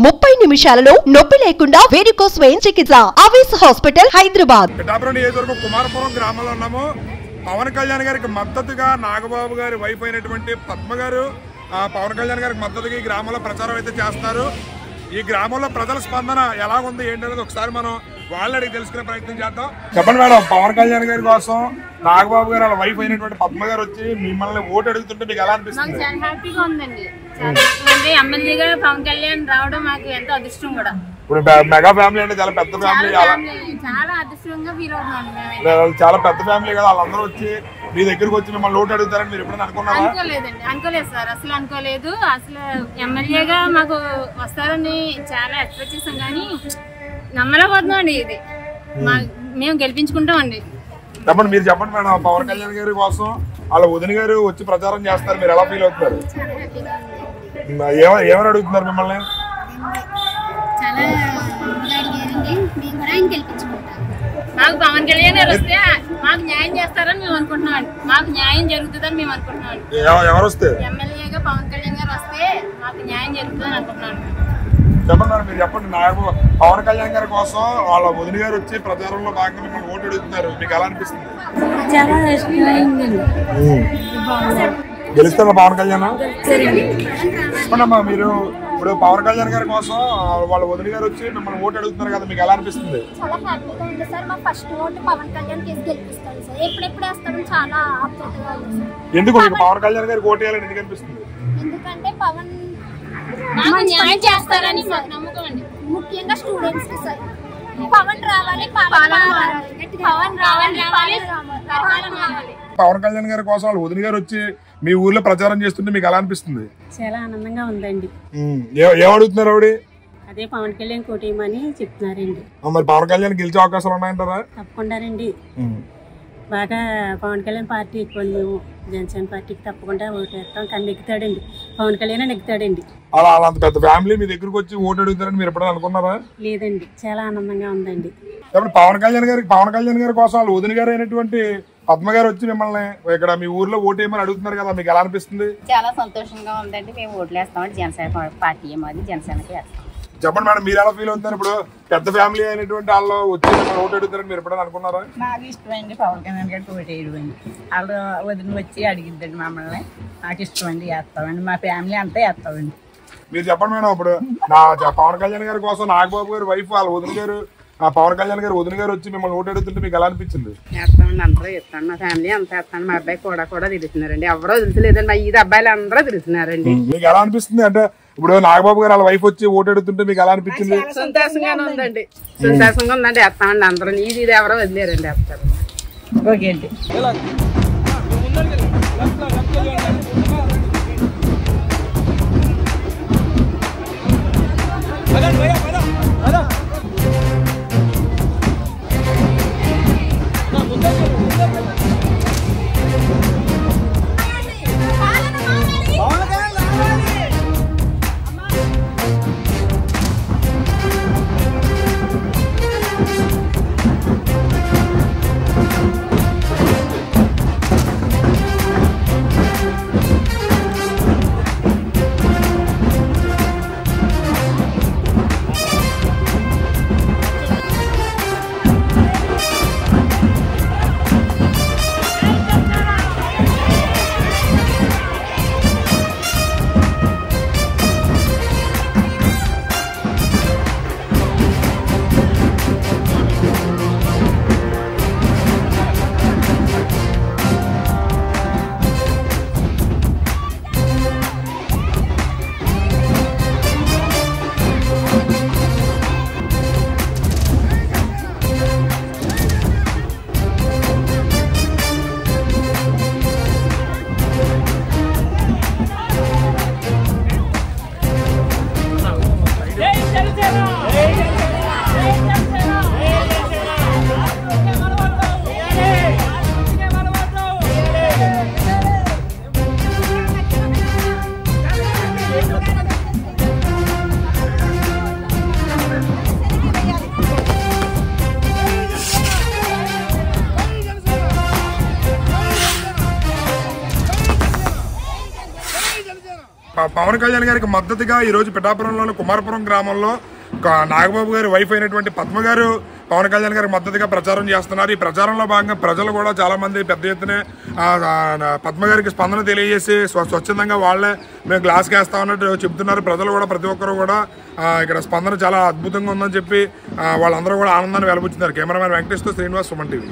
30 నిమిషాలలో నొప్పి లేకుండా వేడికోస్ వెయిన్ చికిత్స. అవేస్ హాస్పిటల్, హైదరాబాద్. పిఠాపురం నియోజకవర్గం కుమారపురం గ్రామంలో ఉన్నాము. పవన్ కళ్యాణ్ గారికి మద్దతుగా నాగబాబు గారి వైఫ్ అయినటువంటి పద్మ గారు పవన్ కళ్యాణ్ గారికి మద్దతుగా ఈ గ్రామంలో ప్రచారం అయితే చేస్తారు. ఈ గ్రామంలో ప్రజల స్పందన ఎలా ఉంది ఏంటనేది ఒకసారి మనం వాళ్ళని అడిగి తెలుసుకునే ప్రయత్నం చేద్దాం. చెప్పండి మేడం, పవన్ కళ్యాణ్ గారి కోసం నాగబాబు గారు వాళ్ళ వైఫ్ అయినటువంటి పద్మ గారు వచ్చి మిమ్మల్ని ఓటు అడుగుతుంటే మీకు ఎలా అనిపిస్తుంది? చాలా హ్యాపీగా ఉందండి. ఎమ్మెల్యేగా పవన్ కళ్యాణ్ రావడం మాకు ఎంతో అదృష్టం కూడా. ఇప్పుడు మెగా ఫ్యామిలీ అంటే చాలా పెద్ద ఫ్యామిలీ, చాలా అదృష్టంగా ఫీల్ అవుతున్నాం. చాలా పెద్ద ఫ్యామిలీ కదా, వాళ్ళందరూ వచ్చి మీ దగ్గరకు వచ్చి మిమ్మల్ని ఓటు అడుగుతారని మీరు ఎప్పుడైనా అనుకున్నారా? అనుకోలేదండి, అనుకోలేదు సార్, అసలు అనుకోలేదు. అసలు ఎమ్మెల్యేగా మాకు వస్తారని చాలా ఎక్స్పెక్ట్ చేసాం, కానీ నమ్మలేకపోతున్నాం అండి. ఇది మేము గెలిపించుకుంటాం అండి. చెప్పండి, మీరు చెప్పండి మేడం, పవన్ కళ్యాణ్ గారి కోసం వాళ్ళ వదిన గారు వచ్చి ప్రచారం చేస్తారు, మీరు ఎలా ఫీల్ అవుతున్నారు? ఏమని అడుగుతున్నారు మిమ్మల్ని? మాకు పవన్ కళ్యాణ్ గారు వస్తే మాకు న్యాయం చేస్తారని మేము అనుకుంటున్నాం. మాకు న్యాయం జరుగుతుందని మేము అనుకుంటున్నాం. ఎవరు వస్తే? ఎమ్మెల్యేగా పవన్ కళ్యాణ్ గారు వస్తే మాకు న్యాయం జరుగుతుందని అనుకుంటున్నాను. చెప్పండి మేడం, మీరు చెప్పండి. పవన్ కళ్యాణ్ గారి కోసం వాళ్ళ వదిన గారు వచ్చి ప్రచారంలో భాగంగా మిమ్మల్ని ఓటు అడుగుతున్నారు, మీకు ఎలా అనిపిస్తుంది? గెలుస్తారా పవన్ కళ్యాణ్? చెప్పండమ్మా, మీరు ఇప్పుడు పవన్ కళ్యాణ్ గారి కోసం వాళ్ళ వదిన గారు వచ్చి మిమ్మల్ని ఓటు అడుగుతున్నారు కదా, మీకు ఎలా అనిపిస్తుంది? చాలా హ్యాపీగా ఉంది సార్. మా ఫస్ట్ ఓటు పవన్ కళ్యాణ్ గెలిపిస్తాను సార్. ఎప్పుడెప్పుడు వేస్తామని చాలా ఆప్యాయతగా ఉంది సార్. ఎందుకు మీకు పవన్ కళ్యాణ్ గారికి ఓటు వేయాలని ఎందుకు అనిపిస్తుంది? ఎందుకంటే పవన్ న్యాయం చేస్తారని మాకు నమ్మకం అండి. ముఖ్యంగా స్టూడెంట్స్ కి సార్ పవన్ రావాలి, పవన్ రావాలి. పవన్ కళ్యాణ్ గారి కోసం వాళ్ళ వదిన గారు వచ్చి మీ ఊర్లో ప్రచారం చేస్తుంటే మీకు ఎలా అనిపిస్తుంది? చాలా ఆనందంగా ఉందండి. ఏం అడుగుతున్నారు ఆవిడ? అదే పవన్ కళ్యాణ్ కోటేయమని చెప్తున్నారండి. మరి పవన్ కళ్యాణ్ గెలిచే అవకాశాలు ఉన్నాయంటారా? తప్పకుండానండి. బాగా పవన్ కళ్యాణ్ పార్టీ ఎక్కువ, మేము జనసేన పార్టీకి తప్పకుండా ఓటు వేస్తాం. కానీ నెగ్గుతాడండి, పవన్ కళ్యాణ్ నెగ్గుతాడండి. అలా అంత పెద్ద ఫ్యామిలీ మీ దగ్గరకు వచ్చి ఓటు అడుగుతారని మీరు ఎప్పుడైనా అనుకున్నారా? లేదండి, చాలా ఆనందంగా ఉందండి. పవన్ కళ్యాణ్ గారి కోసం వాళ్ళ వదిన గారు అయినటువంటి పద్మ గారు వచ్చి మిమ్మల్ని ఇక్కడ మీ ఊర్లో ఓటు వేయమని అడుగుతున్నారు కదా, మీకు ఎలా అనిపిస్తుంది? చాలా సంతోషంగా ఉందండి. మేము ఓట్లు వేస్తామండి, జనసేన పార్టీ మాది, జనసేనకి వేస్తాం. చెప్పండి మేడం, మీరు ఎలా ఫీల్ అవుతున్నారు? ఇప్పుడు పెద్ద ఫ్యామిలీ అయినటువంటి వాళ్ళు వచ్చి ఓటు అడుగుతారని మీరు ఎప్పుడైనా అనుకున్నారా? నాకు ఇష్టమండి పవన్ కళ్యాణ్ గారికి ఓటు వేయడం. వాళ్ళు వదిన వచ్చి అడిగిద్దండి మమ్మల్ని. నాకు ఇష్టమండి, వేస్తామండి. మా ఫ్యామిలీ అంతా వేస్తామండి. మీరు చెప్పండి మేడం, ఇప్పుడు పవన్ కళ్యాణ్ గారి కోసం నాగబాబు గారి వైఫ్ వాళ్ళ వదిన గారు పవన్ కళ్యాణ్ గారు వదిన గారు వచ్చి మిమ్మల్ని ఓటు అడుగుతుంటే మీకు ఎలా అనిపించింది? వేస్తామండి, అందరూ వేస్తాను. మా ఫ్యామిలీ అంతా వేస్తాను. మా అబ్బాయి కూడా తిరుగుతున్నారండి. ఎవరో తెలుసులేదండి, మా 5 అబ్బాయిలు అందరూ తిరుగుతున్నారండి. మీకు ఎలా అనిపిస్తుంది? అంటే ఇప్పుడు నాగబాబు గారు వాళ్ళ వైఫ్ వచ్చి ఓటు అడుగుతుంటే మీకు ఎలా అనిపించింది? సంతోషంగానే ఉందండి, సంతోషంగా ఉందండి. వేస్తామండి అందరూ. ఇది ఎవరో వదిలేరండి, వేస్తారు. ఓకే అండి. పవన్ కళ్యాణ్ గారికి మద్దతుగా ఈరోజు పిఠాపురంలోని కుమారపురం గ్రామంలో నాగబాబు గారి వైఫ్ అయినటువంటి పద్మ గారు పవన్ కళ్యాణ్ గారికి మద్దతుగా ప్రచారం చేస్తున్నారు. ఈ ప్రచారంలో భాగంగా ప్రజలు కూడా చాలా మంది పెద్ద ఎత్తున పద్మ గారికి స్పందన తెలియజేసి స్వచ్ఛందంగా వాళ్ళే మేము గ్లాస్ వేస్తా ఉన్నట్టు చెబుతున్నారు. ప్రజలు కూడా ప్రతి ఒక్కరు కూడా ఇక్కడ స్పందన చాలా అద్భుతంగా ఉందని చెప్పి వాళ్ళందరూ కూడా ఆనందాన్ని వెలబుచ్చుతున్నారు. కెమెరామెన్ వెంకటేష్తో శ్రీనివాస్, సుమన్ టీవీ.